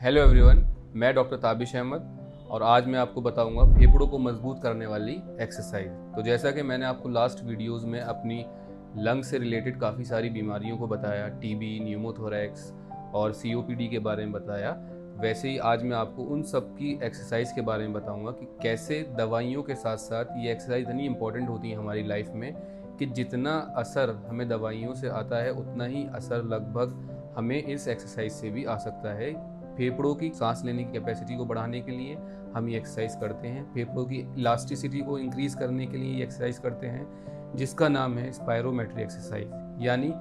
Hello everyone, मैं doctor Tabish Ahmad और आज मैं आपको बताऊंगा फेफड़ों को मजबूत करने वाली एक्सरसाइज। तो जैसा कि मैंने आपको लास्ट वीडियोस में अपनी लंग से रिलेटेड काफ़ी सारी बीमारियों को बताया, टीबी, न्यूमोथोरैक्स और सीओपीडी के बारे में बताया, वैसे ही आज मैं आपको उन सब की एक्सरसाइज के बारे में बताऊंगा कि कैसे दवाइयों के साथ साथ ये एक्सरसाइज इतनी इंपॉर्टेंट होती है हमारी लाइफ में कि जितना असर हमें दवाइयों से आता है उतना ही असर लगभग हमें इस एक्सरसाइज से भी आ सकता है। फेफड़ों की सांस लेने की कैपेसिटी को बढ़ाने के लिए हम ये एक्सरसाइज करते हैं, फेफड़ों की इलास्टिसिटी को इंक्रीज करने के लिए ये एक्सरसाइज करते हैं, जिसका नाम है स्पायरोमेट्री एक्सरसाइज यानी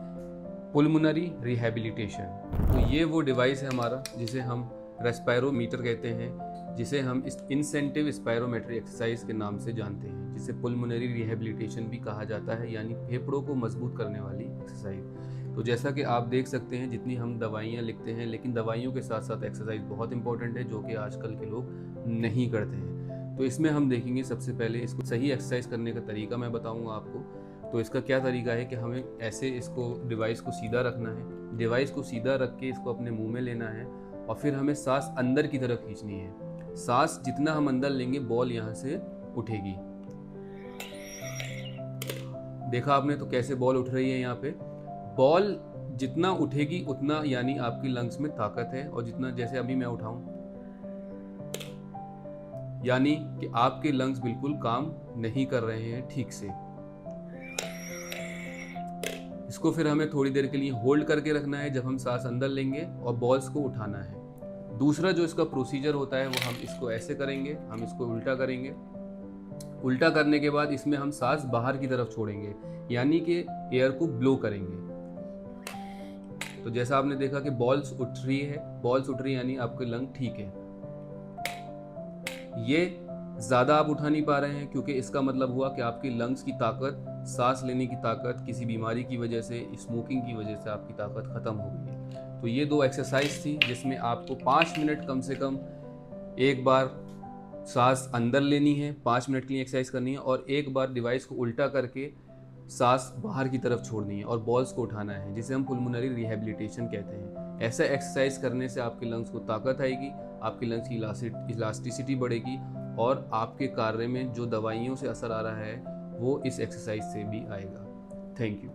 पुल्मोनरी रिहैबिलिटेशन। तो ये वो डिवाइस है हमारा जिसे हम रेस्पायरोमीटर कहते हैं, जिसे हम इस इंसेंटिव स्पायरोमेट्री एक्सरसाइज के नाम से जानते हैं, जिसे पुल्मोनरी रिहैबिलिटेशन भी कहा जाता है, यानी फेफड़ों को मजबूत करने वाली एक्सरसाइज। तो जैसा कि आप देख सकते हैं, जितनी हम दवाइयाँ लिखते हैं, लेकिन दवाइयों के साथ साथ एक्सरसाइज बहुत इंपॉर्टेंट है, जो कि आजकल के लोग नहीं करते हैं। तो इसमें हम देखेंगे, सबसे पहले इसको सही एक्सरसाइज करने का तरीका मैं बताऊंगा आपको। तो इसका क्या तरीका है कि हमें ऐसे इसको डिवाइस को सीधा रखना है, डिवाइस को सीधा रख के इसको अपने मुंह में लेना है और फिर हमें सांस अंदर की तरफ खींचनी है। सांस जितना हम अंदर लेंगे बॉल यहाँ से उठेगी। देखा आपने तो कैसे बॉल उठ रही है। यहाँ पे बॉल जितना उठेगी उतना यानी आपकी लंग्स में ताकत है, और जितना जैसे अभी मैं उठाऊं यानी कि आपके लंग्स बिल्कुल काम नहीं कर रहे हैं ठीक से। इसको फिर हमें थोड़ी देर के लिए होल्ड करके रखना है जब हम सांस अंदर लेंगे, और बॉल्स को उठाना है। दूसरा जो इसका प्रोसीजर होता है वो हम इसको ऐसे करेंगे, हम इसको उल्टा करेंगे। उल्टा करने के बाद इसमें हम सांस बाहर की तरफ छोड़ेंगे, यानी कि एयर को ब्लो करेंगे। तो जैसा आपने देखा कि बॉल्स उठ रही है, बॉल्स उठ रही है यानी आपके लंग ठीक है। ये ज़्यादा आप उठा नहीं पा रहे हैं क्योंकि इसका मतलब हुआ कि आपकी लंग्स की ताकत, सांस लेने की ताकत किसी बीमारी की वजह से, स्मोकिंग की वजह से आपकी ताकत ख़त्म हो गई है। तो ये दो एक्सरसाइज थी जिसमें आपको 5 मिनट कम से कम एक बार सांस अंदर लेनी है, 5 मिनट के लिए एक्सरसाइज करनी है, और एक बार डिवाइस को उल्टा करके सांस बाहर की तरफ छोड़नी है और बॉल्स को उठाना है, जिसे हम पुल्मोनरी रिहैबिलिटेशन कहते हैं। ऐसा एक्सरसाइज करने से आपके लंग्स को ताकत आएगी, आपके लंग्स की इलास्टिसिटी बढ़ेगी, और आपके कार्य में जो दवाइयों से असर आ रहा है वो इस एक्सरसाइज से भी आएगा। Thank you.